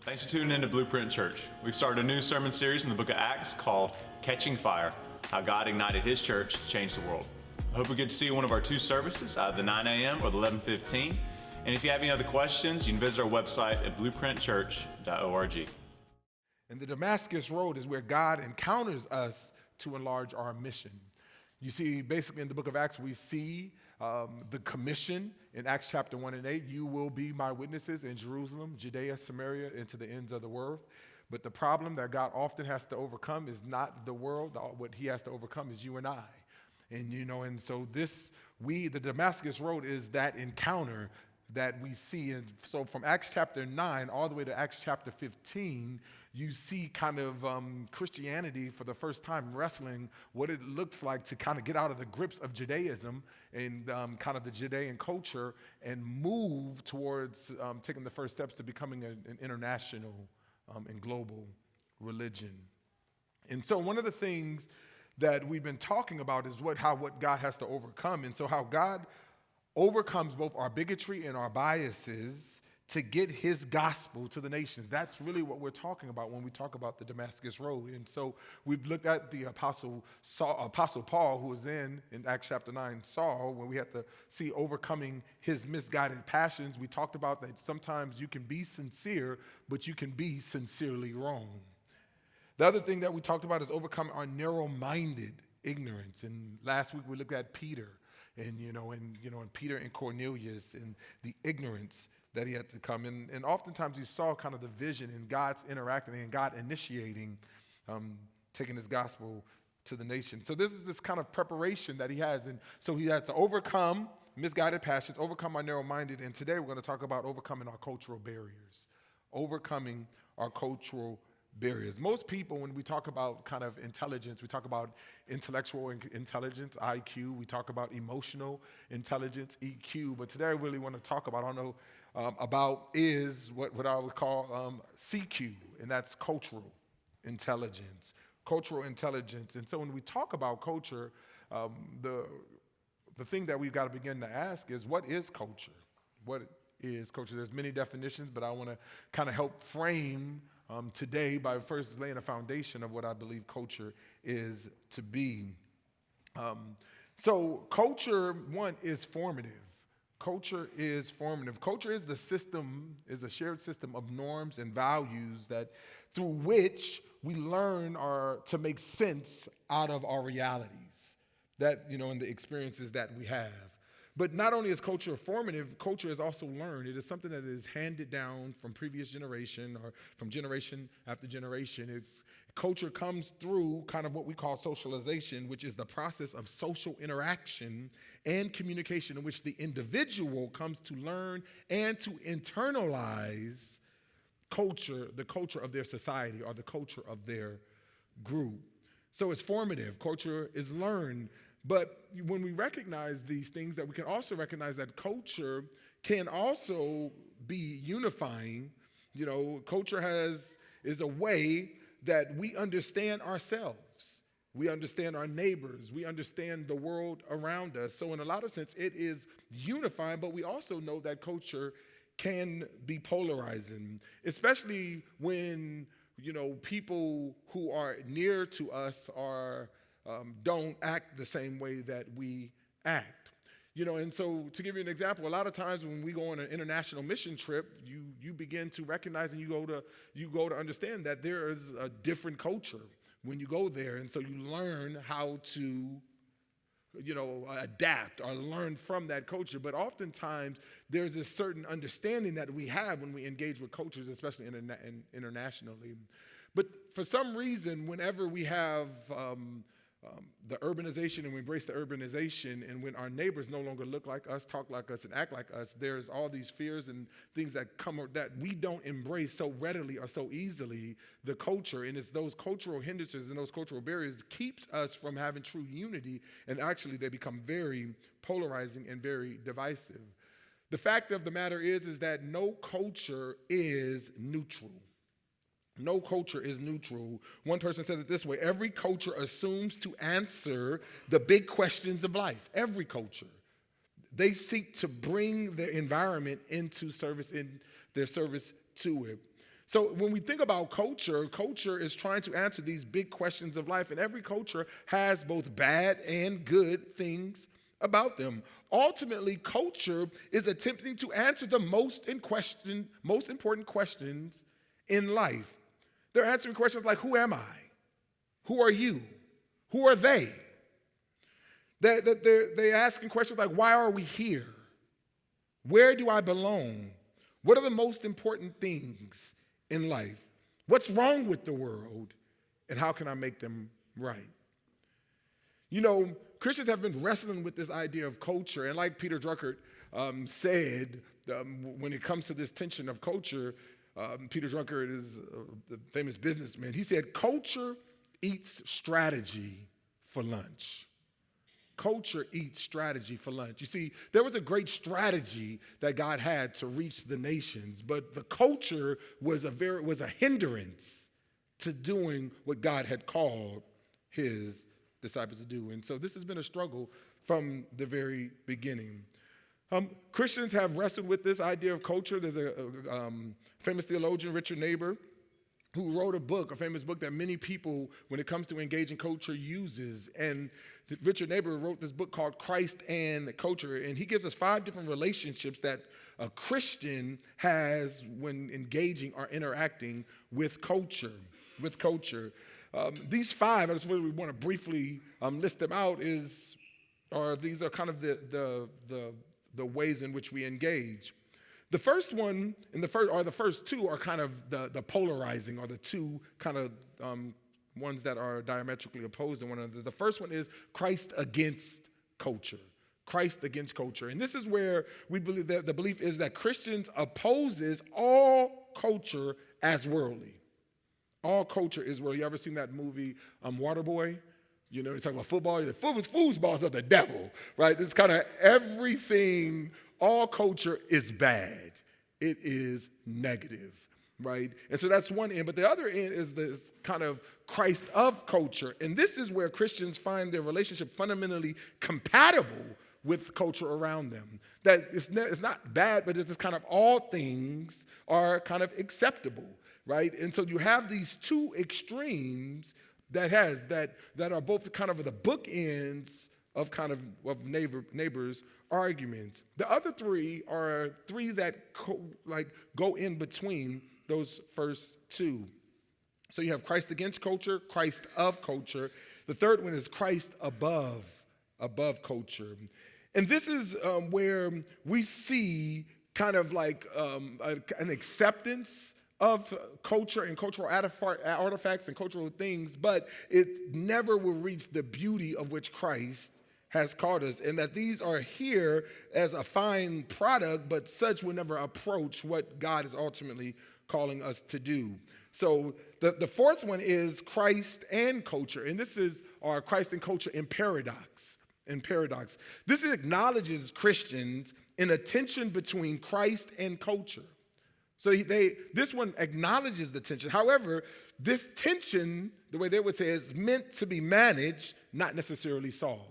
Thanks for tuning in to Blueprint Church. We've started a new sermon series in the book of Acts called Catching Fire, How God Ignited His Church to Change the World. I hope we get to see one of our two services, either the 9 a.m. or the 11:15. And if you have any other questions, you can visit our website at blueprintchurch.org. And the Damascus Road is where God encounters us to enlarge our mission. You see, basically in the book of Acts, we see the commission in Acts chapter 1 and 8. You will be my witnesses in Jerusalem, Judea, Samaria, and to the ends of the world. But the problem that God often has to overcome is not the world. What he has to overcome is you and I. And so the Damascus Road is that encounter that we see. And so from Acts chapter 9 all the way to Acts chapter 15, you see kind of Christianity for the first time wrestling what it looks like to kind of get out of the grips of Judaism and kind of the Judean culture and move towards taking the first steps to becoming an international and global religion. And so one of the things that we've been talking about is what God has to overcome. And so how God overcomes both our bigotry and our biases to get his gospel to the nations. That's really what we're talking about when we talk about the Damascus Road. And so we've looked at the Apostle Paul, who was in Acts chapter 9, Saul, when we had to see overcoming his misguided passions. We talked about that sometimes you can be sincere, but you can be sincerely wrong. The other thing that we talked about is overcoming our narrow-minded ignorance. And last week we looked at Peter and Peter and Cornelius and the ignorance that he had to come. And oftentimes you saw kind of the vision in God's interacting and God initiating, taking his gospel to the nation. So this is this kind of preparation that he has. And so he had to overcome misguided passions, overcome our narrow-minded. And today we're going to talk about overcoming our cultural barriers. Overcoming our cultural barriers. Most people, when we talk about kind of intelligence, we talk about intellectual intelligence, IQ. We talk about emotional intelligence, EQ. But today I really want to talk about, is what I would call CQ, and that's cultural intelligence. Cultural intelligence. And so when we talk about culture, the thing that we've got to begin to ask is, what is culture? What is culture? There's many definitions, but I want to kind of help frame today by first laying a foundation of what I believe culture is to be. So culture, one, is formative. Culture is formative. Culture is a shared system of norms and values that through which we learn to make sense out of our realities, and the experiences that we have. But not only is culture formative, culture is also learned. It is something that is handed down from previous generation or from generation after generation. Culture comes through kind of what we call socialization, which is the process of social interaction and communication in which the individual comes to learn and to internalize culture, the culture of their society or the culture of their group. So it's formative. Culture is learned. But when we recognize these things, that we can also recognize that culture can also be unifying. Culture is a way that we understand ourselves. We understand our neighbors. We understand the world around us. So in a lot of sense, it is unifying, but we also know that culture can be polarizing, especially when, people who are near to us don't act the same way that we act. And so to give you an example, a lot of times when we go on an international mission trip, you begin to recognize and you go to understand that there is a different culture when you go there. And so you learn how to adapt or learn from that culture. But oftentimes there's a certain understanding that we have when we engage with cultures, especially internationally. But for some reason, whenever we have the urbanization and we embrace the urbanization, and when our neighbors no longer look like us, talk like us, and act like us, there's all these fears and things that come that we don't embrace so readily or so easily the culture. And it's those cultural hindrances and those cultural barriers that keeps us from having true unity, and actually they become very polarizing and very divisive. The fact of the matter is that no culture is neutral. No culture is neutral. One person said it this way: every culture assumes to answer the big questions of life. Every culture. They seek to bring their environment into service, in their service to it. So when we think about culture, culture is trying to answer these big questions of life, and every culture has both bad and good things about them. Ultimately, culture is attempting to answer the most important questions in life. They're answering questions like, who am I? Who are you? Who are they? They're asking questions like, why are we here? Where do I belong? What are the most important things in life? What's wrong with the world? And how can I make them right? You know, Christians have been wrestling with this idea of culture. And like Peter Drucker said, when it comes to this tension of culture, Peter Drucker is the famous businessman. He said, culture eats strategy for lunch. Culture eats strategy for lunch. You see, there was a great strategy that God had to reach the nations, but the culture was a hindrance to doing what God had called his disciples to do. And so this has been a struggle from the very beginning. Christians have wrestled with this idea of culture. There's a famous theologian, Richard Neighbor, who wrote a famous book that many people, when it comes to engaging culture, uses. And Richard Neighbor wrote this book called Christ and Culture, and he gives us 5 different relationships that a Christian has when engaging or interacting with culture. These 5, I just really want to briefly list them out, these are kind of the ways in which we engage. The first one, the first 2 are kind of the polarizing, or the 2 kind of ones that are diametrically opposed to one another. The first one is Christ against culture. Christ against culture. And this is where we believe that the belief is that Christians opposes all culture as worldly. All culture is worldly. You ever seen that movie, Waterboy? You know, he's talking about football. The foosball's of the devil, right? It's kind of everything. All culture is bad. It is negative, right? And so that's one end. But the other end is this kind of Christ of culture. And this is where Christians find their relationship fundamentally compatible with culture around them. That it's not bad, but it's just kind of all things are kind of acceptable, right? And so you have these 2 extremes that are both kind of the bookends of kind of neighbors' arguments. The other 3 are 3 that go in between those first 2. So you have Christ against culture, Christ of culture. The third one is Christ above culture. And this is where we see kind of like an acceptance of culture and cultural artifacts and cultural things, but it never will reach the beauty of which Christ has called us, and that these are here as a fine product, but such will never approach what God is ultimately calling us to do. So the fourth one is Christ and culture, and this is our Christ and culture in paradox. This acknowledges Christians in a tension between Christ and culture. So this one acknowledges the tension. However, this tension, the way they would say, is meant to be managed, not necessarily solved.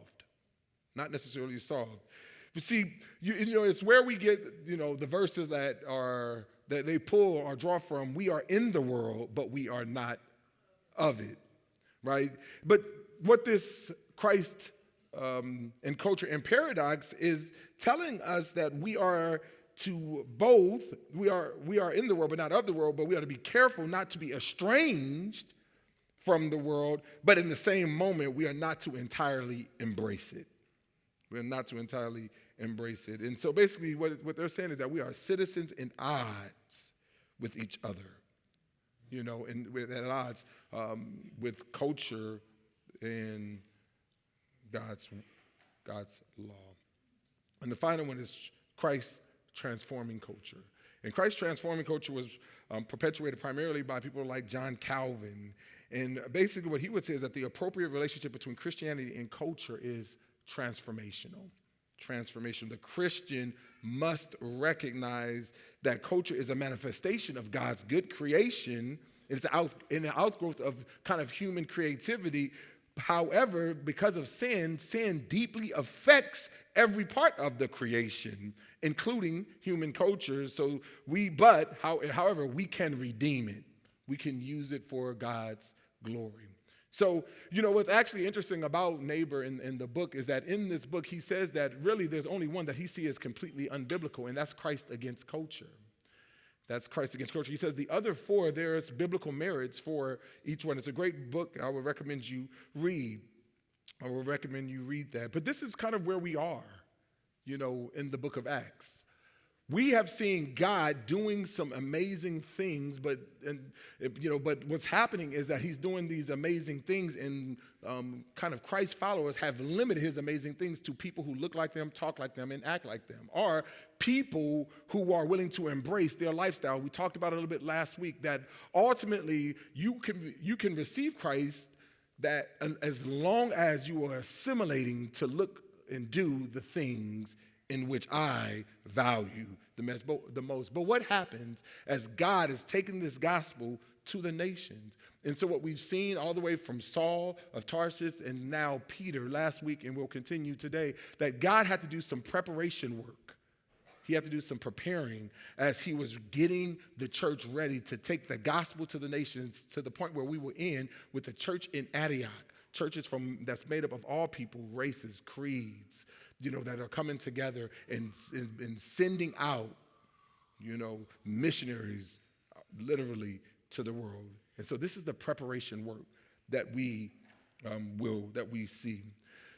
Not necessarily solved. You see, you know, it's where we get, the verses that they pull or draw from. We are in the world, but we are not of it, right? But what this Christ and culture and paradox is telling us that we are to both, we are in the world, but not of the world, but we are to be careful not to be estranged from the world, but in the same moment, we are not to entirely embrace it. We're not to entirely embrace it. And so basically what they're saying is that we are citizens in odds with each other, and we're at odds with culture and God's law. And the final one is Christ transforming culture. And Christ transforming culture was perpetuated primarily by people like John Calvin. And basically what he would say is that the appropriate relationship between Christianity and culture is transformational. The Christian must recognize that culture is a manifestation of God's good creation. It's an outgrowth of kind of human creativity. However, because of sin, sin deeply affects every part of the creation, including human culture. However, we can redeem it. We can use it for God's glory. So, what's actually interesting about neighbor in the book is that in this book, he says that really there's only one that he sees as completely unbiblical, and that's Christ against culture. That's Christ against culture. He says the other four, there's biblical merits for each one. It's a great book. I would recommend you read. That. But this is kind of where we are, in the book of Acts. We have seen God doing some amazing things, but what's happening is that he's doing these amazing things, and kind of Christ followers have limited his amazing things to people who look like them, talk like them, and act like them, or people who are willing to embrace their lifestyle. We talked about it a little bit last week, that ultimately you can receive Christ that as long as you are assimilating to look and do the things in which I value the most. But what happens as God is taking this gospel to the nations? And so what we've seen all the way from Saul of Tarsus and now Peter last week, and we'll continue today, that God had to do some preparation work. He had to do some preparing as he was getting the church ready to take the gospel to the nations, to the point where we will end with the church in Antioch. Churches that's made up of all people, races, creeds, that are coming together and sending out, missionaries literally to the world. And so this is the preparation work that we see.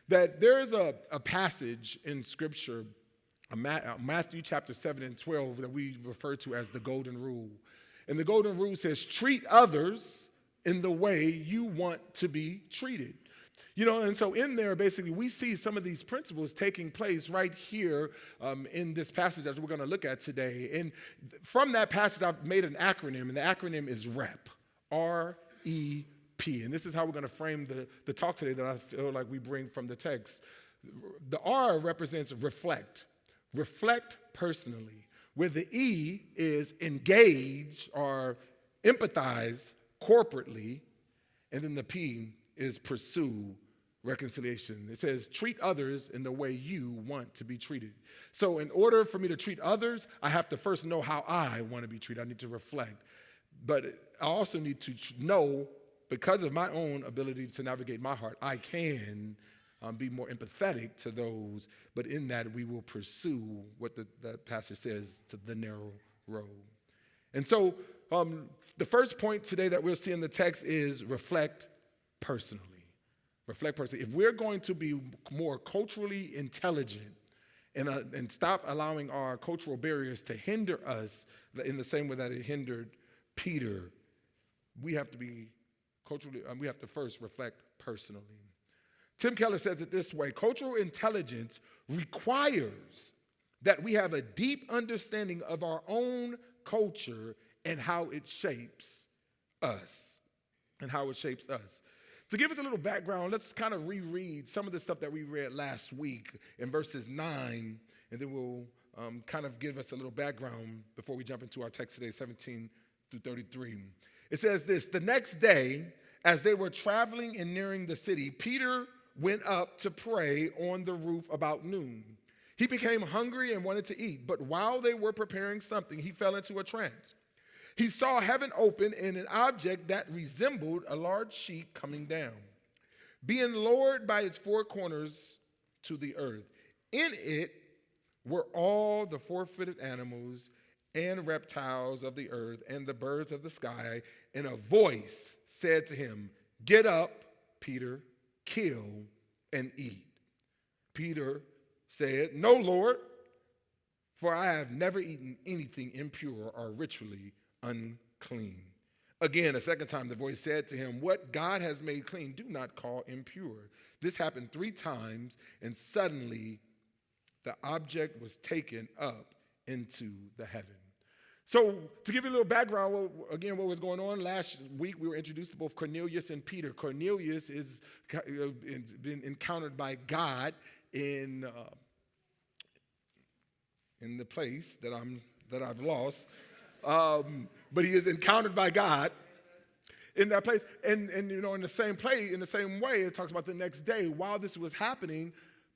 That there's a passage in Scripture, Matthew chapter 7 and 12, that we refer to as the Golden Rule. And the Golden Rule says, treat others in the way you want to be treated. And so in there, basically, we see some of these principles taking place right here in this passage that we're going to look at today. And from that passage, I've made an acronym, and the acronym is REP, R-E-P. And this is how we're going to frame the talk today that I feel like we bring from the text. The R represents reflect personally, where the E is engage or empathize corporately, and then the P is pursue reconciliation. It says, treat others in the way you want to be treated. So in order for me to treat others, I have to first know how I want to be treated. I need to reflect. But I also need to know, because of my own ability to navigate my heart, I can be more empathetic to those, but in that we will pursue what the passage says, to the narrow road. And so the first point today that we'll see in the text is reflect personally. Reflect personally. If we're going to be more culturally intelligent and stop allowing our cultural barriers to hinder us in the same way that it hindered Peter, we have to first reflect personally. Tim Keller says it this way: cultural intelligence requires that we have a deep understanding of our own culture and how it shapes us. To give us a little background, let's kind of reread some of the stuff that we read last week in verses 9, and then we'll kind of give us a little background before we jump into our text today, 17 through 33. It says this: the next day, as they were traveling and nearing the city, Peter went up to pray on the roof about noon. He became hungry and wanted to eat, but while they were preparing something, he fell into a trance. He saw heaven open and an object that resembled a large sheet coming down, being lowered by its four corners to the earth. In it were all the four-footed animals and reptiles of the earth and the birds of the sky, and a voice said to him, "Get up, Peter, kill and eat." Peter said, "No, Lord, for I have never eaten anything impure or ritually unclean." Again, a second time, the voice said to him, "What God has made clean, do not call impure." This happened 3 times, and suddenly the object was taken up into the heaven. So to give you a little background, again, what was going on last week, we were introduced to both Cornelius and Peter. Cornelius is been encountered by God in the place that I've lost. But he is encountered by God. in that place. And in the same way, it talks about the next day, while this was happening,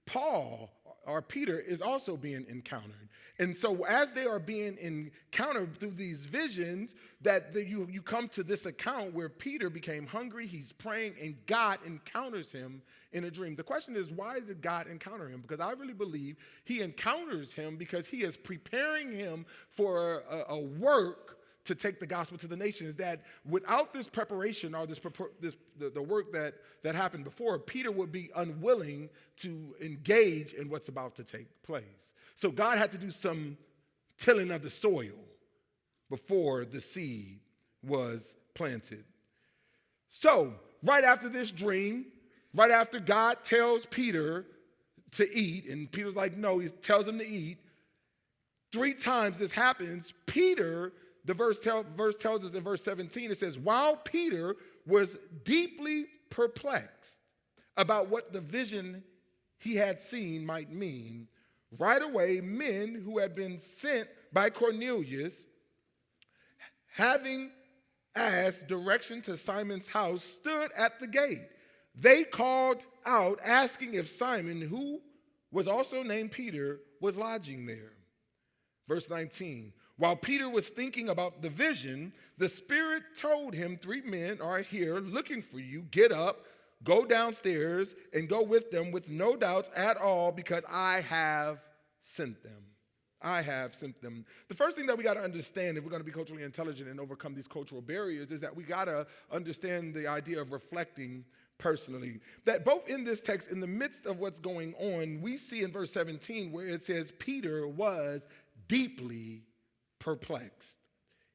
Paul or Peter is also being encountered. And so as they are being encountered through these visions, you come to this account where Peter became hungry, he's praying, and God encounters him in a dream. The question is, why did God encounter him? Because I really believe he encounters him because he is preparing him for a work to take the gospel to the nations, that without this preparation or the work that happened before, Peter would be unwilling to engage in what's about to take place. So God had to do some tilling of the soil before the seed was planted. So right after this dream, right after God tells Peter to eat, and Peter's like, no, he tells him to eat, 3 times this happens, Peter, the verse tells us in verse 17, it says, while Peter was deeply perplexed about what the vision he had seen might mean, right away men who had been sent by Cornelius, having asked direction to Simon's house, stood at the gate. They called out, asking if Simon, who was also named Peter, was lodging there. Verse 19, while Peter was thinking about the vision, the Spirit told him, 3 men are here looking for you. Get up, go downstairs, and go with them with no doubts at all, because I have sent them. I have sent them. The first thing that we got to understand if we're going to be culturally intelligent and overcome these cultural barriers is that we got to understand the idea of reflecting personally. That both in this text, in the midst of what's going on, we see in verse 17 where it says Peter was deeply perplexed.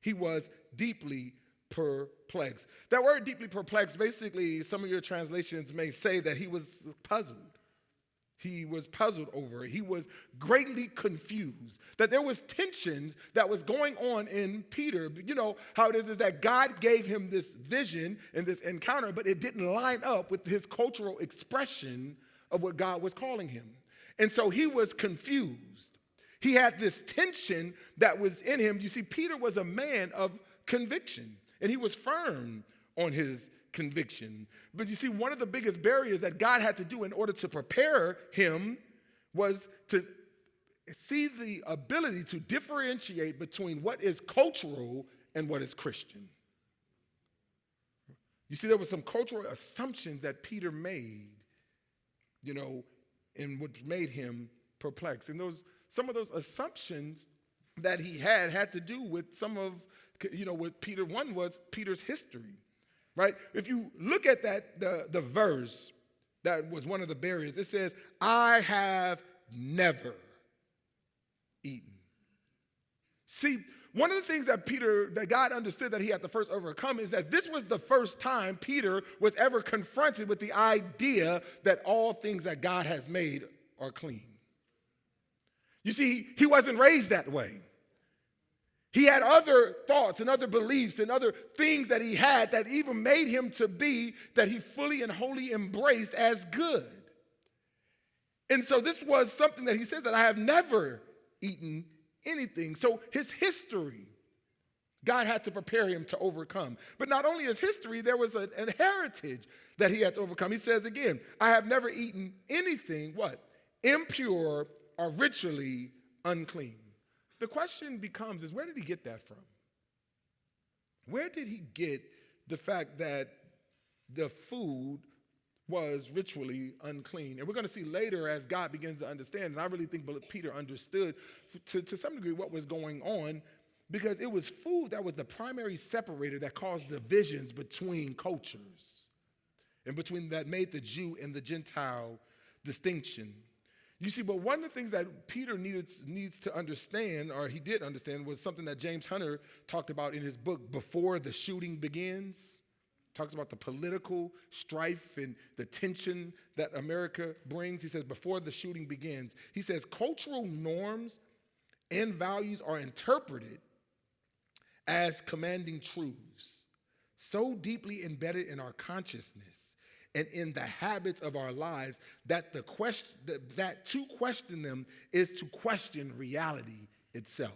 He was deeply perplexed. That word deeply perplexed, basically, some of your translations may say that he was puzzled. He was puzzled over it. He was greatly confused. That there was tension that was going on in Peter. You know how it is that God gave him this vision and this encounter, but it didn't line up with his cultural expression of what God was calling him. And so he was confused. He had this tension that was in him. You see, Peter was a man of conviction, and he was firm on his conviction. But you see, one of the biggest barriers that God had to do in order to prepare him was to see the ability to differentiate between what is cultural and what is Christian. You see, there were some cultural assumptions that Peter made, and what made him perplexed. And some of those assumptions that he had to do with some of, what Peter, one was Peter's history, right? If you look at that, the verse that was one of the barriers, it says, I have never eaten. See, one of the things that God understood that he had to first overcome is that this was the first time Peter was ever confronted with the idea that all things that God has made are clean. You see, he wasn't raised that way. He had other thoughts and other beliefs and other things that he had that even made him to be that he fully and wholly embraced as good. And so this was something that he says that I have never eaten anything. So his history, God had to prepare him to overcome. But not only his history, there was an heritage that he had to overcome. He says again, I have never eaten anything, what? Impure or ritually unclean. The question becomes is, where did he get that from? Where did he get the fact that the food was ritually unclean? And we're going to see later as God begins to understand, and I really think Peter understood to some degree what was going on, because it was food that was the primary separator that caused divisions between cultures and between that made the Jew and the Gentile distinction. You see, but one of the things that Peter needs to understand, or he did understand, was something that James Hunter talked about in his book, Before the Shooting Begins. Talks about the political strife and the tension that America brings. He says, before the shooting begins, he says, cultural norms and values are interpreted as commanding truths, so deeply embedded in our consciousness and in the habits of our lives that to question them is to question reality itself.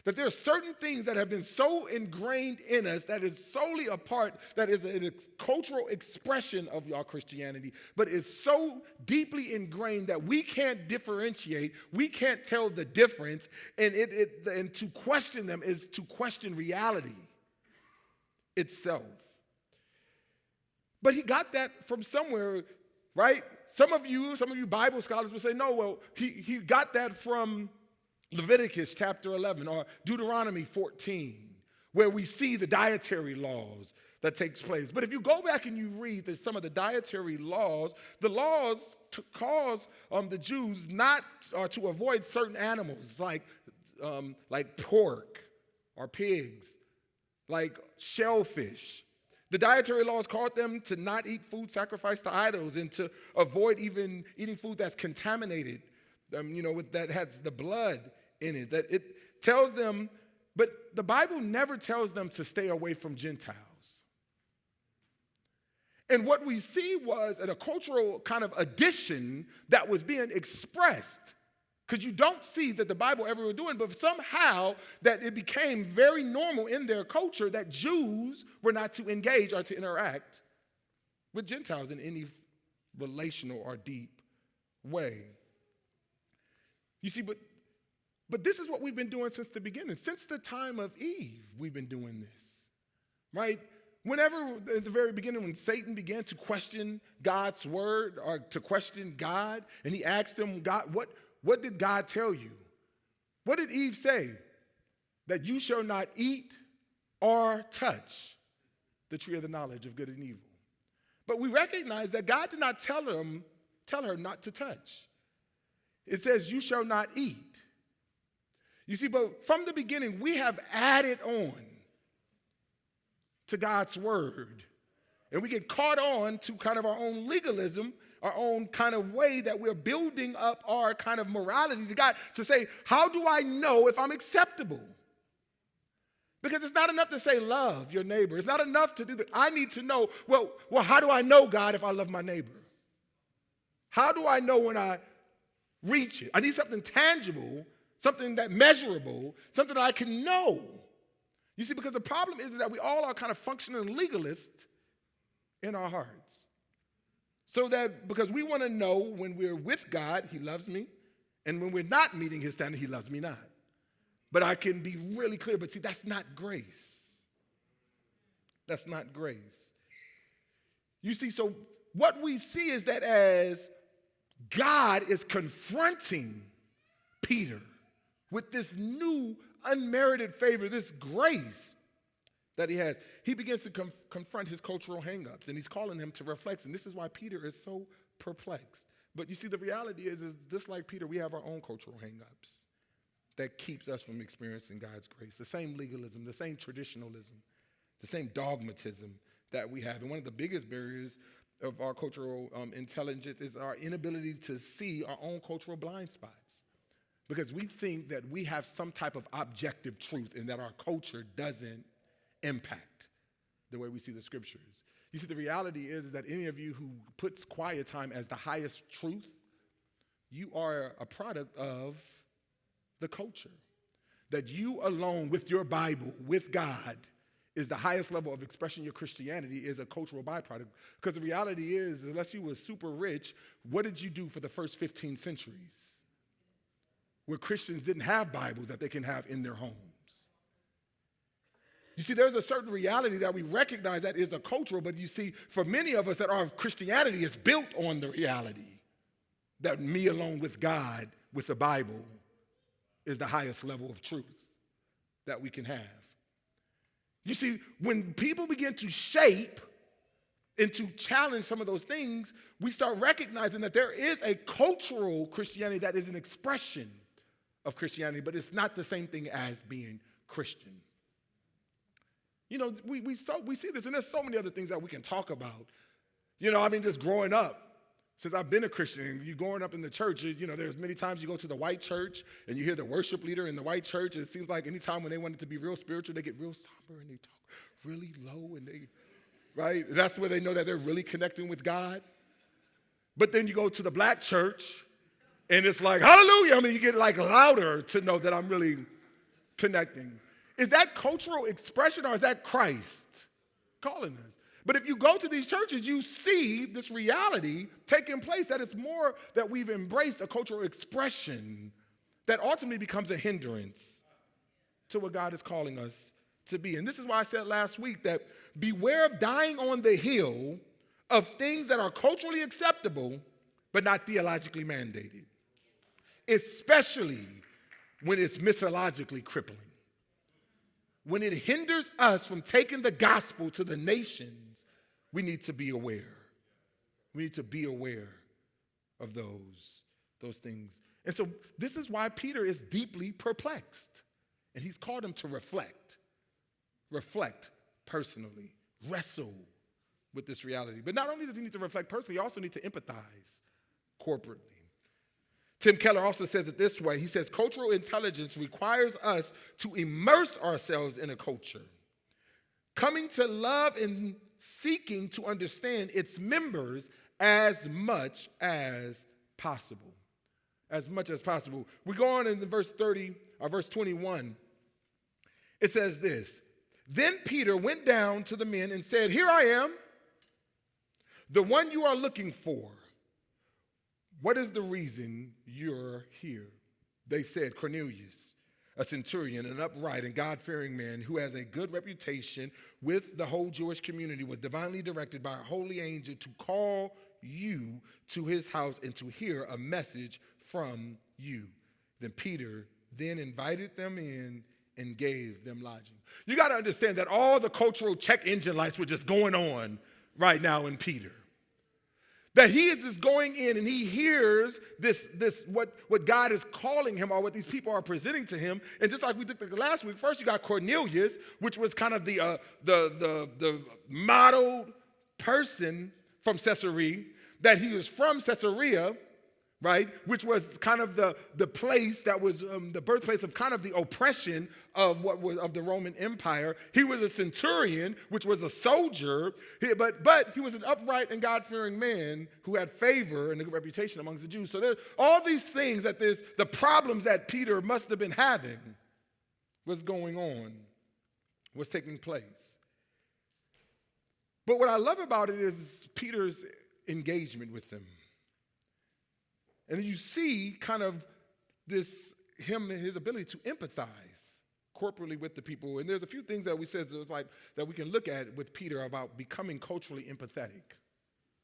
That there are certain things that have been so ingrained in us that is solely a part, that is a cultural expression of our Christianity, but is so deeply ingrained that we can't differentiate, we can't tell the difference, and to question them is to question reality itself. But he got that from somewhere, right? Some of you Bible scholars would say, no, well, he got that from Leviticus chapter 11 or Deuteronomy 14, where we see the dietary laws that takes place. But if you go back and you read some of the dietary laws, the laws to cause the Jews not to avoid certain animals like pork or pigs, like shellfish. The dietary laws called them to not eat food sacrificed to idols and to avoid even eating food that's contaminated, that has the blood in it. That it tells them, but the Bible never tells them to stay away from Gentiles. And what we see was a cultural kind of addition that was being expressed, because you don't see that the Bible ever was doing, but somehow that it became very normal in their culture that Jews were not to engage or to interact with Gentiles in any relational or deep way. You see, but this is what we've been doing since the beginning. Since the time of Eve, we've been doing this, right? Whenever, at the very beginning, when Satan began to question God's word or to question God, and he asked him, God, what did God tell you? What did Eve say? That you shall not eat or touch the tree of the knowledge of good and evil. But we recognize that God did not tell her not to touch. It says, you shall not eat. You see, but from the beginning, we have added on to God's word. And we get caught on to kind of our own legalism, our own kind of way that we're building up our kind of morality to God to say, how do I know if I'm acceptable? Because it's not enough to say love your neighbor. It's not enough to do that. I need to know, well, how do I know, God, if I love my neighbor? How do I know when I reach it? I need something tangible, something that measurable, something that I can know. You see, because the problem is that we all are kind of functioning legalists in our hearts. So that because we want to know when we're with God, he loves me, and when we're not meeting his standard, he loves me not. But I can be really clear, but see, that's not grace. That's not grace. You see, so what we see is that as God is confronting Peter with this new unmerited favor, this grace that he has, he begins to confront his cultural hangups, and he's calling him to reflect. And this is why Peter is so perplexed. But you see, the reality is just like Peter, we have our own cultural hangups that keeps us from experiencing God's grace. The same legalism, the same traditionalism, the same dogmatism that we have. And one of the biggest barriers of our cultural intelligence is our inability to see our own cultural blind spots. Because we think that we have some type of objective truth and that our culture doesn't impact the way we see the scriptures. You see, the reality is that any of you who puts quiet time as the highest truth, you are a product of the culture. That you alone with your Bible, with God, is the highest level of expression your Christianity is a cultural byproduct. Because the reality is, unless you were super rich, what did you do for the first 15 centuries? Where Christians didn't have Bibles that they can have in their homes. You see, there's a certain reality that we recognize that is a cultural, but you see, for many of us that our Christianity is built on the reality that me alone with God, with the Bible, is the highest level of truth that we can have. You see, when people begin to shape and to challenge some of those things, we start recognizing that there is a cultural Christianity that is an expression of Christianity, but it's not the same thing as being Christian. You know, we see this, and there's so many other things that we can talk about. You know, I mean, just growing up, since I've been a Christian, you growing up in the church, you know, there's many times you go to the white church and you hear the worship leader in the white church, and it seems like anytime when they want it to be real spiritual, they get real somber and they talk really low, and right? That's where they know that they're really connecting with God. But then you go to the black church, and it's like, hallelujah. I mean, you get like louder to know that I'm really connecting. Is that cultural expression or is that Christ calling us? But if you go to these churches, you see this reality taking place, that it's more that we've embraced a cultural expression that ultimately becomes a hindrance to what God is calling us to be. And this is why I said last week that beware of dying on the hill of things that are culturally acceptable but not theologically mandated, especially when it's missiologically crippling. When it hinders us from taking the gospel to the nations, we need to be aware. We need to be aware of those things. And so this is why Peter is deeply perplexed. And he's called him to reflect personally, wrestle with this reality. But not only does he need to reflect personally, he also needs to empathize corporately. Tim Keller also says it this way. He says, cultural intelligence requires us to immerse ourselves in a culture, coming to love and seeking to understand its members as much as possible. As much as possible. We go on in the verse 21. It says this, then Peter went down to the men and said, here I am, the one you are looking for. What is the reason you're here? They said, Cornelius, a centurion, an upright and God-fearing man who has a good reputation with the whole Jewish community, was divinely directed by a holy angel to call you to his house and to hear a message from you. Then Peter then invited them in and gave them lodging. You got to understand that all the cultural check engine lights were just going on right now in Peter. That he is just going in and he hears this what God is calling him or what these people are presenting to him. And just like we did last week, first you got Cornelius, which was kind of the modeled person from Caesarea, that he was from Caesarea, right, which was kind of the place that was the birthplace of kind of the oppression of the Roman Empire. He was a centurion, which was a soldier, but he was an upright and God-fearing man who had favor and a good reputation amongst the Jews. So there all these things that there's the problems that Peter must have been having was going on, was taking place. But what I love about it is Peter's engagement with them. And then you see kind of his ability to empathize corporately with the people. And there's a few things that we said that we can look at with Peter about becoming culturally empathetic.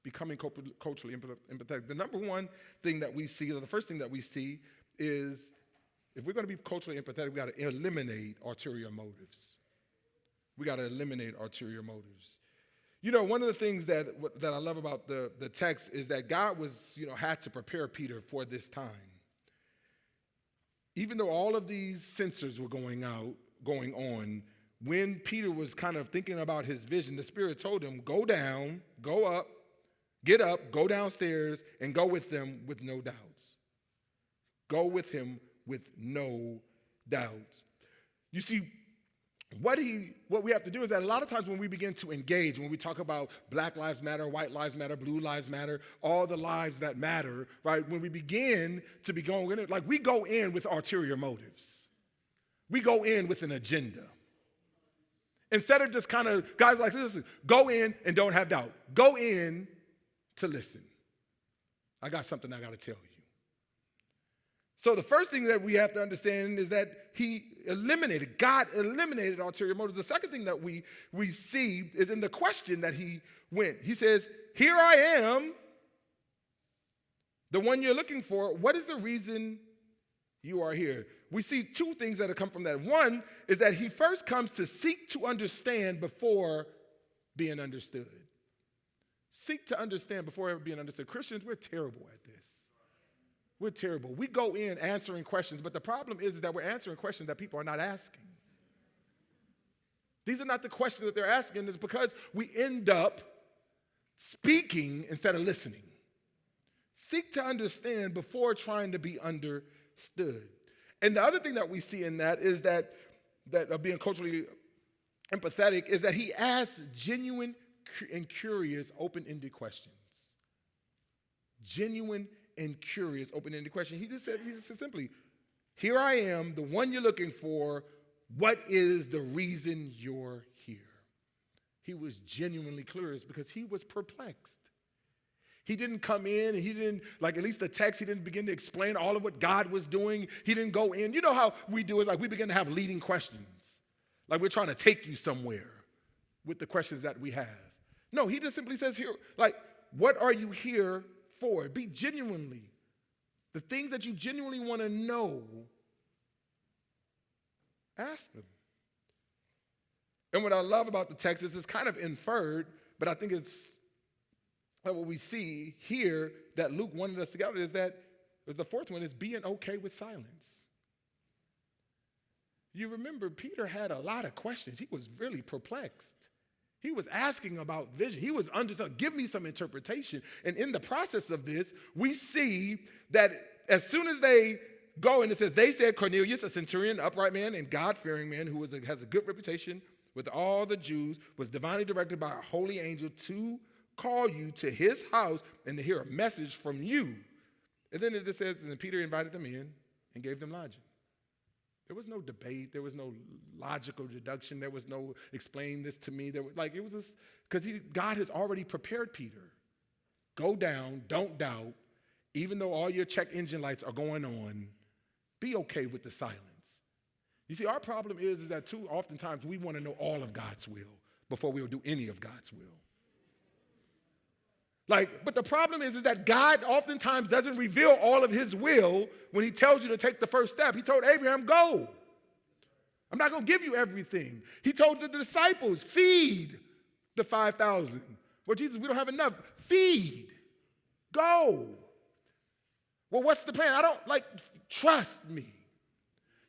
Becoming culturally empathetic. The number one thing that we see, or the first thing that we see, is if we're going to be culturally empathetic, we got to eliminate ulterior motives. We got to eliminate ulterior motives. You know, one of the things that I love about the text is that God had to prepare Peter for this time. Even though all of these censors were going on, when Peter was kind of thinking about his vision, the Spirit told him, go down, go up, get up, go downstairs, and go with them with no doubts. Go with him with no doubts. You see, what we have to do is that a lot of times when we begin to engage, when we talk about Black Lives Matter, White Lives Matter, Blue Lives Matter, all the lives that matter, right? When we begin to be going in, like we go in with ulterior motives. We go in with an agenda. Instead of just kind of, guys like this, go in and don't have doubt. Go in to listen. I got something I got to tell you. So the first thing that we have to understand is that God eliminated ulterior motives. The second thing that we see is in the question that he went. He says, here I am, the one you're looking for. What is the reason you are here? We see two things that have come from that. One is that he first comes to seek to understand before being understood. Seek to understand before ever being understood. Christians, we're terrible at this. We're terrible. We go in answering questions, but the problem is that we're answering questions that people are not asking. These are not the questions that they're asking. It's because we end up speaking instead of listening. Seek to understand before trying to be understood. And the other thing that we see in that is that of being culturally empathetic is that he asks genuine and curious, open-ended questions. Genuine and curious, open-ended question. He just said simply, here I am, the one you're looking for. what is the reason you're here? He was genuinely curious because he was perplexed. He didn't come in and he didn't, like at least the text, he didn't begin to explain all of what God was doing. He didn't go in. You know how we do is like we begin to have leading questions. Like we're trying to take you somewhere with the questions that we have. No, he just simply says here, like, what are you here for? Be genuinely. The things that you genuinely want to know, ask them. And what I love about the text is it's kind of inferred, but I think it's what we see here that Luke wanted us to gather is that the fourth one is being okay with silence. You remember Peter had a lot of questions. He was really perplexed. He was asking about vision. He was give me some interpretation. And in the process of this, we see that as soon as they go, and it says, they said Cornelius, a centurion, upright man, and God-fearing man who has a good reputation with all the Jews, was divinely directed by a holy angel to call you to his house and to hear a message from you. And then it just says, and then Peter invited them in and gave them lodging. There was no debate. There was no logical deduction. There was no explain this to me. It was just because God has already prepared Peter. Go down, don't doubt, even though all your check engine lights are going on, be okay with the silence. You see, our problem is that too oftentimes we want to know all of God's will before we'll do any of God's will. But the problem is that God oftentimes doesn't reveal all of his will when he tells you to take the first step. He told Abraham, go. I'm not going to give you everything. He told the disciples, feed the 5,000. Well, Jesus, we don't have enough. Feed. Go. Well, what's the plan? Trust me.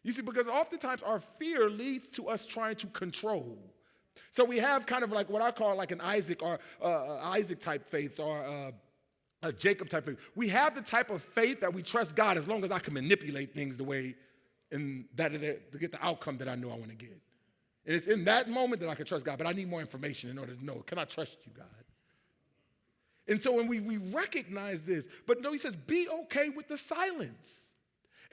You see, because oftentimes our fear leads to us trying to control. So we have kind of like what I call like an Isaac or Isaac type faith or a Jacob type faith. We have the type of faith that we trust God as long as I can manipulate things the way to get the outcome that I know I want to get. And it's in that moment that I can trust God, but I need more information in order to know, can I trust you, God? And so when we recognize this, but no, he says, be okay with the silence.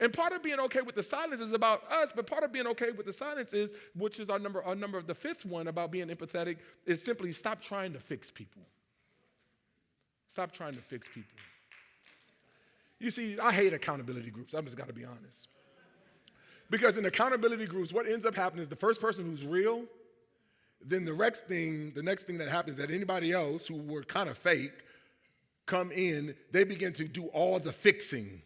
And part of being okay with the silence is about us, but part of being okay with the silence is, which is our number of the fifth one about being empathetic, is simply stop trying to fix people. Stop trying to fix people. You see, I hate accountability groups. I'm just got to be honest. Because in accountability groups, what ends up happening is the first person who's real, then the next thing that happens is that anybody else who were kind of fake come in, they begin to do all the fixing.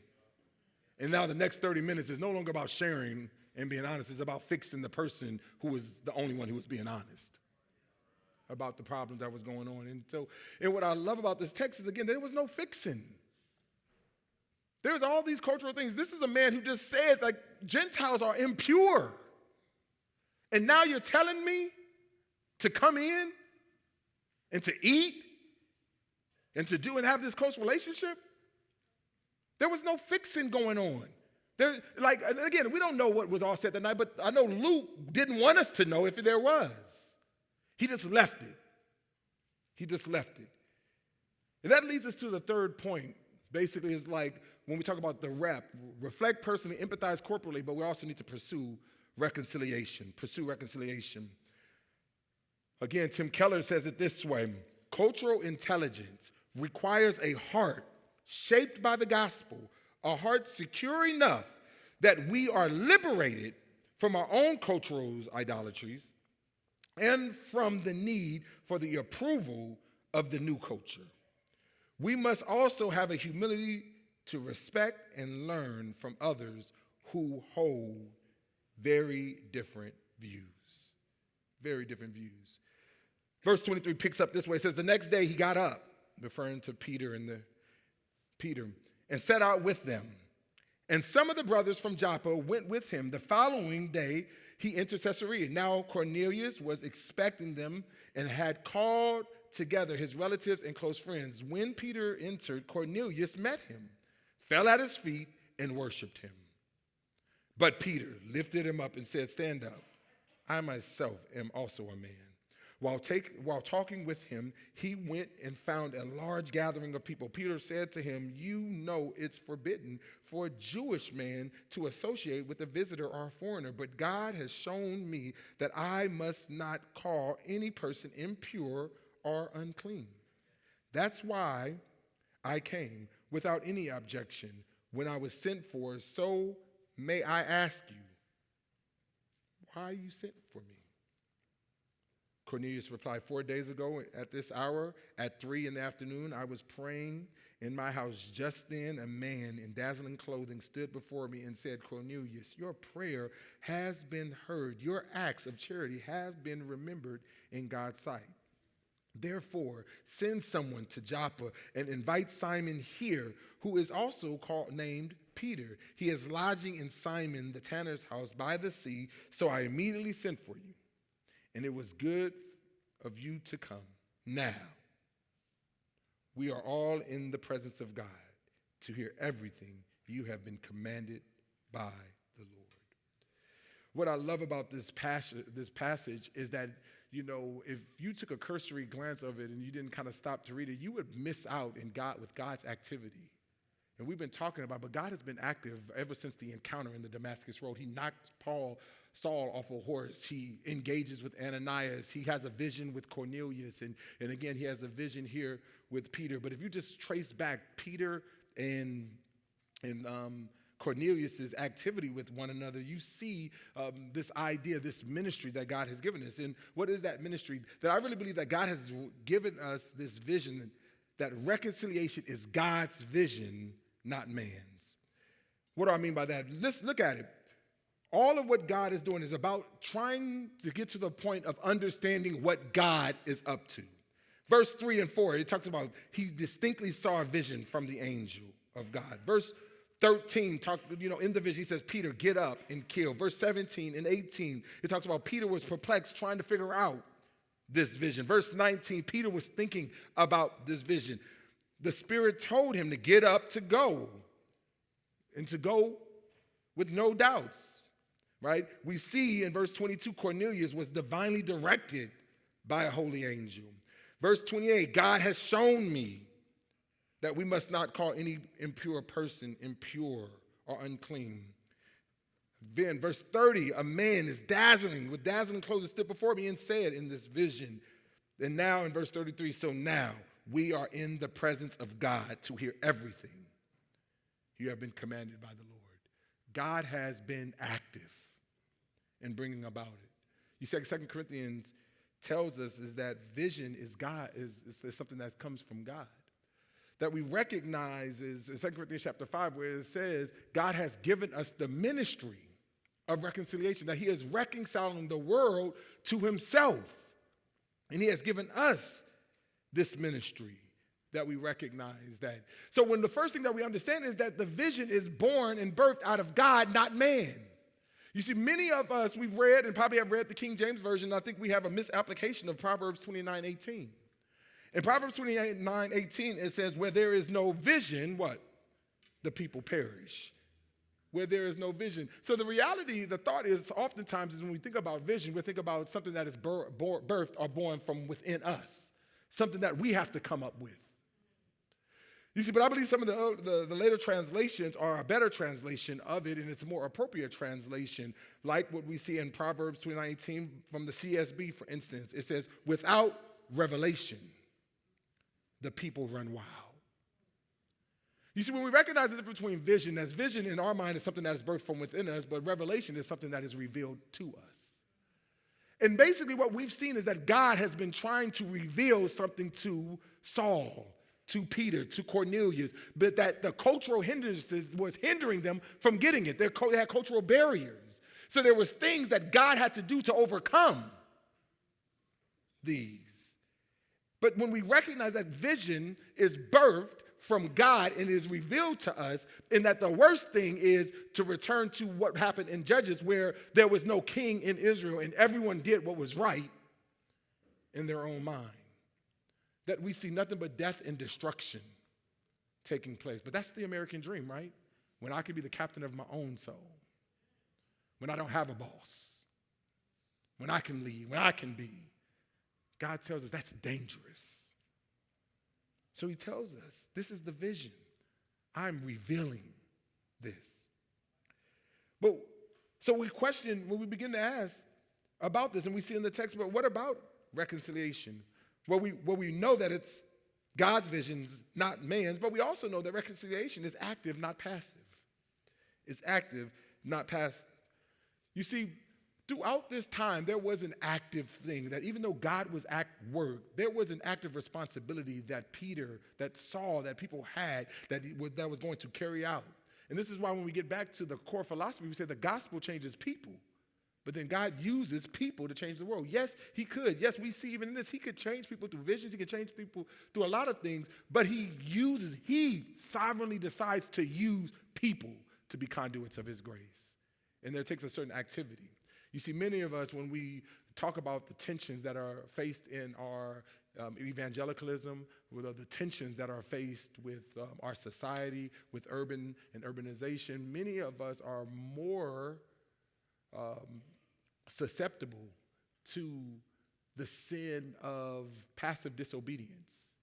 And now the next 30 minutes is no longer about sharing and being honest. It's about fixing the person who was the only one who was being honest about the problem that was going on. And what I love about this text is, again, there was no fixing. There's all these cultural things. This is a man who just said, Gentiles are impure. And now you're telling me to come in and to eat and to do and have this close relationship? There was no fixing going on. Again, we don't know what was all said that night, but I know Luke didn't want us to know if there was. He just left it. And that leads us to the third point. Basically, is like when we talk about the reflect personally, empathize corporately, but we also need to pursue reconciliation. Again, Tim Keller says it this way: cultural intelligence requires a heart shaped by the gospel, a heart secure enough that we are liberated from our own cultural idolatries and from the need for the approval of the new culture. We must also have a humility to respect and learn from others who hold very different views. Very different views. Verse 23 picks up this way. It says, the next day he got up, referring to Peter, and set out with them. And some of the brothers from Joppa went with him. The following day, he entered Caesarea. Now Cornelius was expecting them and had called together his relatives and close friends. When Peter entered, Cornelius met him, fell at his feet, and worshiped him. But Peter lifted him up and said, stand up. I myself am also a man. While talking with him, he went and found a large gathering of people. Peter said to him, "You know it's forbidden for a Jewish man to associate with a visitor or a foreigner, but God has shown me that I must not call any person impure or unclean. That's why I came without any objection when I was sent for. So may I ask you, why you sent for me?" Cornelius replied, 4 days ago at this hour, at 3 p.m, I was praying in my house. Just then, a man in dazzling clothing stood before me and said, "Cornelius, your prayer has been heard. Your acts of charity have been remembered in God's sight. Therefore, send someone to Joppa and invite Simon here, who is also named Peter. He is lodging in Simon the tanner's house by the sea." So I immediately sent for you, and it was good of you to come. Now, we are all in the presence of God to hear everything you have been commanded by the Lord. What I love about this passage is that, if you took a cursory glance of it and you didn't kind of stop to read it, you would miss out with God's activity. And we've been talking about, but God has been active ever since the encounter in the Damascus Road. He knocked Saul off a horse. He engages with Ananias. He has a vision with Cornelius. And again, he has a vision here with Peter. But if you just trace back Peter and Cornelius' activity with one another, you see this idea, this ministry that God has given us. And what is that ministry? That I really believe that God has given us this vision that reconciliation is God's vision, not man's. What do I mean by that? Let's look at it. All of what God is doing is about trying to get to the point of understanding what God is up to. Verse 3 and 4, it talks about he distinctly saw a vision from the angel of God. Verse 13, in the vision, he says, "Peter, get up and kill." Verse 17 and 18, it talks about Peter was perplexed trying to figure out this vision. Verse 19, Peter was thinking about this vision. The Spirit told him to get up to go, and to go with no doubts, right? We see in verse 22, Cornelius was divinely directed by a holy angel. Verse 28, God has shown me that we must not call any impure person impure or unclean. Then verse 30, a man is with dazzling clothes stood before me and said in this vision. And now in verse 33, so now we are in the presence of God to hear everything you have been commanded by the Lord. God has been active in bringing about it. You see, 2 Corinthians tells us is that vision is God, is something that comes from God. That we recognize is in 2 Corinthians chapter 5, where it says God has given us the ministry of reconciliation, that he is reconciling the world to himself. And he has given us this ministry that we recognize that. So when the first thing that we understand is that the vision is born and birthed out of God, not man. You see, many of us, we've read and probably have read the King James Version. I think we have a misapplication of Proverbs 29:18. In Proverbs 29:18, it says, where there is no vision, what? The people perish. Where there is no vision. So the reality, the thought is oftentimes is when we think about vision, we think about something that is birthed or born from within us. Something that we have to come up with. You see, but I believe some of the later translations are a better translation of it, and it's a more appropriate translation, like what we see in Proverbs 29:18 from the CSB, for instance. It says, without revelation, the people run wild. You see, when we recognize the difference between vision, as vision in our mind is something that is birthed from within us, but revelation is something that is revealed to us. And basically what we've seen is that God has been trying to reveal something to Saul, to Peter, to Cornelius, but that the cultural hindrances was hindering them from getting it. They had cultural barriers. So there was things that God had to do to overcome these. But when we recognize that vision is birthed from God and is revealed to us, and that the worst thing is to return to what happened in Judges, where there was no king in Israel and everyone did what was right in their own mind. That we see nothing but death and destruction taking place. But that's the American dream, right? When I can be the captain of my own soul. When I don't have a boss. When I can lead. When I can be. God tells us that's dangerous. So he tells us, this is the vision. I'm revealing this. But so we question, when we begin to ask about this, and we see in the text, but what about reconciliation? Well, we know that it's God's visions, not man's, but we also know that reconciliation is active, not passive. It's active, not passive. You see, throughout this time, there was an active thing that even though God was at work, there was an active responsibility that Peter, that Saul, that people had that was going to carry out. And this is why when we get back to the core philosophy, we say the gospel changes people. But then God uses people to change the world. Yes, he could. Yes, we see even in this, he could change people through visions. He could change people through a lot of things. But he sovereignly decides to use people to be conduits of his grace. And there takes a certain activity. You see, many of us, when we talk about the tensions that are faced in our evangelicalism, with the tensions that are faced with our society, with urban and urbanization, many of us are more susceptible to the sin of passive disobedience.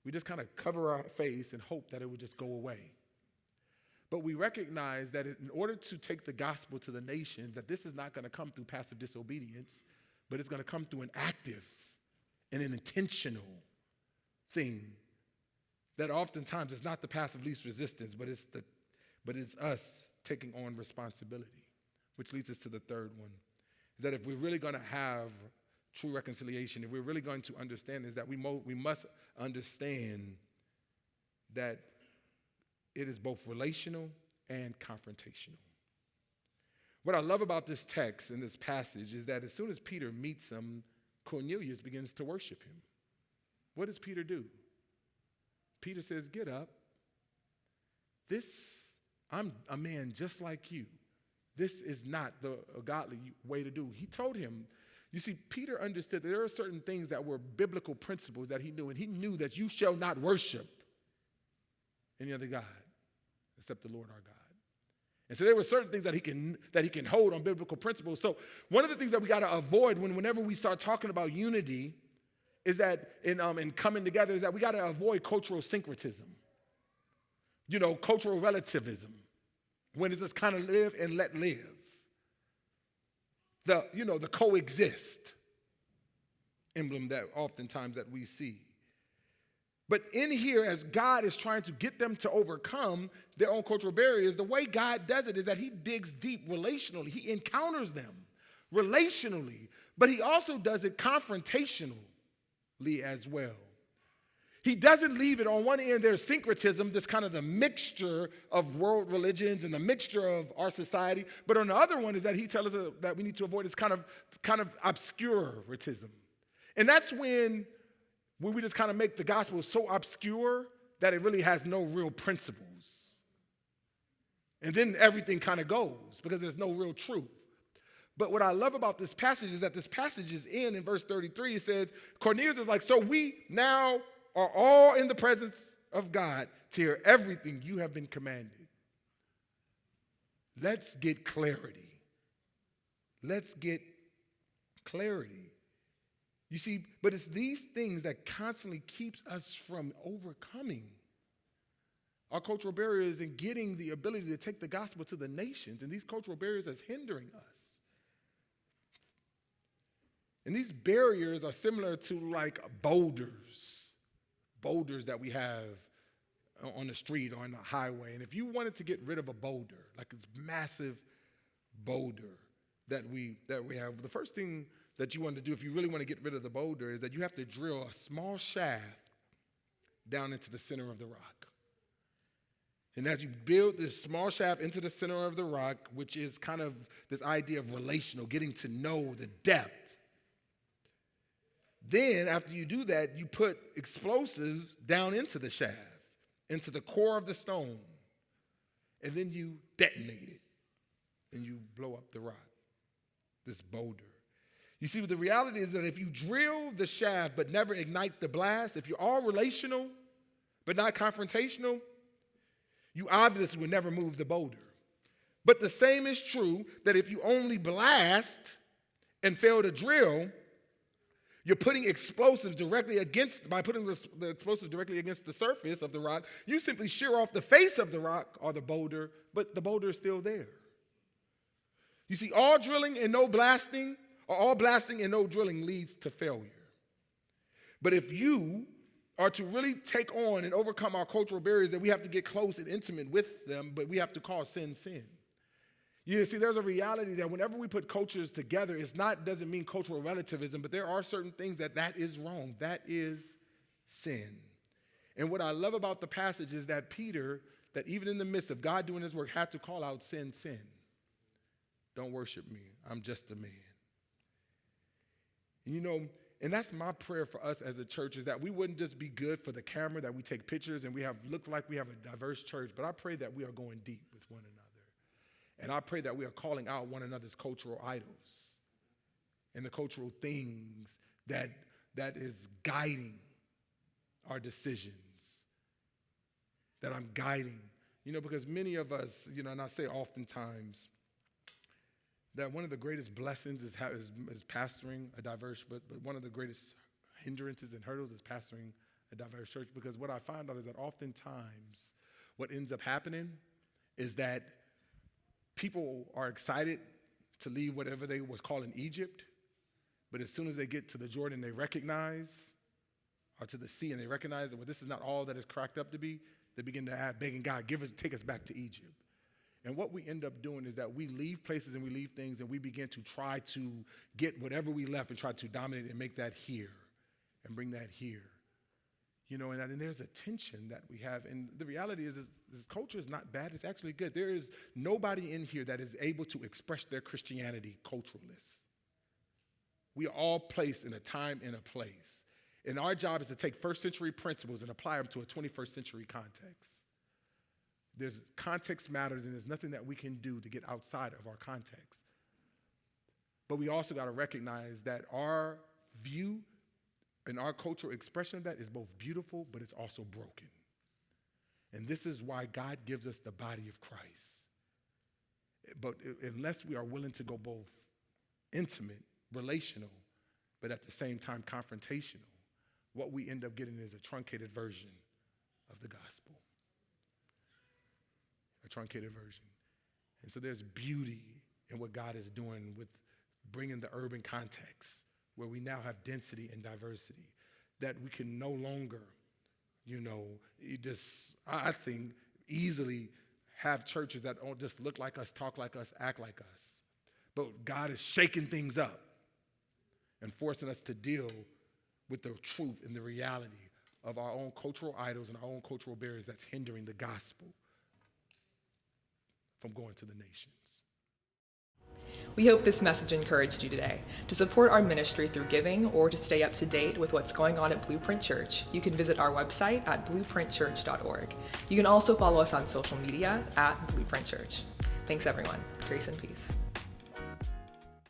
We just kind of cover our face and hope that it would just go away. But we recognize that in order to take the gospel to the nations, that this is not going to come through passive disobedience, but it's going to come through an active and an intentional thing that oftentimes is not the path of least resistance, but it's us taking on responsibility, which leads us to the third one, that if we're really going to have true reconciliation, if we're really going to understand is that we must understand that it is both relational and confrontational. What I love about this text and this passage is that as soon as Peter meets him, Cornelius begins to worship him. What does Peter do? Peter says, "Get up. I'm a man just like you. This is not a godly way to do." He told him, you see, Peter understood that there are certain things that were biblical principles that he knew, and he knew that you shall not worship any other God except the Lord our God. And so there were certain things that he can hold on biblical principles. So one of the things that we got to avoid whenever we start talking about unity is that in coming together is that we got to avoid cultural syncretism, cultural relativism, when it's just kind of live and let live. The coexist emblem that oftentimes that we see. But in here, as God is trying to get them to overcome their own cultural barriers, the way God does it is that he digs deep relationally. He encounters them relationally, but he also does it confrontationally as well. He doesn't leave it on one end, there's syncretism, this kind of the mixture of world religions and the mixture of our society. But on the other one is that he tells us that we need to avoid this kind of obscurantism. And that's when we just kind of make the gospel so obscure that it really has no real principles. And then everything kind of goes because there's no real truth. But what I love about this passage is that this passage is in verse 33, it says, Cornelius is like, so we now are all in the presence of God to hear everything you have been commanded. Let's get clarity. Let's get clarity. You see, but it's these things that constantly keeps us from overcoming our cultural barriers and getting the ability to take the gospel to the nations. And these cultural barriers are hindering us. And these barriers are similar to like boulders that we have on the street or on the highway. And if you wanted to get rid of a boulder, like this massive boulder that we have, the first thing that you want to do if you really want to get rid of the boulder is that you have to drill a small shaft down into the center of the rock. And as you build this small shaft into the center of the rock, which is kind of this idea of relational, getting to know the depth, then after you do that, you put explosives down into the shaft, into the core of the stone, and then you detonate it, and you blow up the rock, this boulder. You see, the reality is that if you drill the shaft but never ignite the blast, if you're all relational but not confrontational, you obviously will never move the boulder. But the same is true that if you only blast and fail to drill, You're putting explosives directly against, by putting the explosive directly against the surface of the rock, you simply shear off the face of the rock or the boulder, but the boulder is still there. You see, all drilling and no blasting, or all blasting and no drilling leads to failure. But if you are to really take on and overcome our cultural barriers, that we have to get close and intimate with them, but we have to call sin, sin. You see, there's a reality that whenever we put cultures together, doesn't mean cultural relativism, but there are certain things that is wrong. That is sin. And what I love about the passage is that Peter, that even in the midst of God doing his work, had to call out sin, sin. Don't worship me. I'm just a man. You know, and that's my prayer for us as a church, is that we wouldn't just be good for the camera, that we take pictures and look like we have a diverse church, but I pray that we are going deep with one another. And I pray that we are calling out one another's cultural idols and the cultural things that is guiding our decisions, that I'm guiding. You know, because many of us, you know, and I say oftentimes that one of the greatest blessings is pastoring a diverse, but one of the greatest hindrances and hurdles is pastoring a diverse church, because what I find out is that oftentimes what ends up happening is that people are excited to leave whatever they was calling Egypt, but as soon as they get to the Jordan, they recognize, or to the sea, and they recognize that, well, this is not all that it's cracked up to be, they begin to begging God, take us back to Egypt. And what we end up doing is that we leave places and we leave things and we begin to try to get whatever we left and try to dominate it and make that here and bring that here. You know, and there's a tension that we have. And the reality is this culture is not bad. It's actually good. There is nobody in here that is able to express their Christianity culturalist. We are all placed in a time and a place. And our job is to take first century principles and apply them to a 21st century context. There's context matters, and there's nothing that we can do to get outside of our context. But we also got to recognize that our view and our cultural expression of that is both beautiful, but it's also broken. And this is why God gives us the body of Christ. But unless we are willing to go both intimate, relational, but at the same time confrontational, what we end up getting is a truncated version of the gospel. A truncated version. And so there's beauty in what God is doing with bringing the urban context, where we now have density and diversity, that we can no longer, you know, I think, easily have churches that don't just look like us, talk like us, act like us. But God is shaking things up and forcing us to deal with the truth and the reality of our own cultural idols and our own cultural barriers that's hindering the gospel from going to the nations. We hope this message encouraged you today. To support our ministry through giving or to stay up to date with what's going on at Blueprint Church, you can visit our website at blueprintchurch.org. You can also follow us on social media at Blueprint Church. Thanks, everyone. Grace and peace.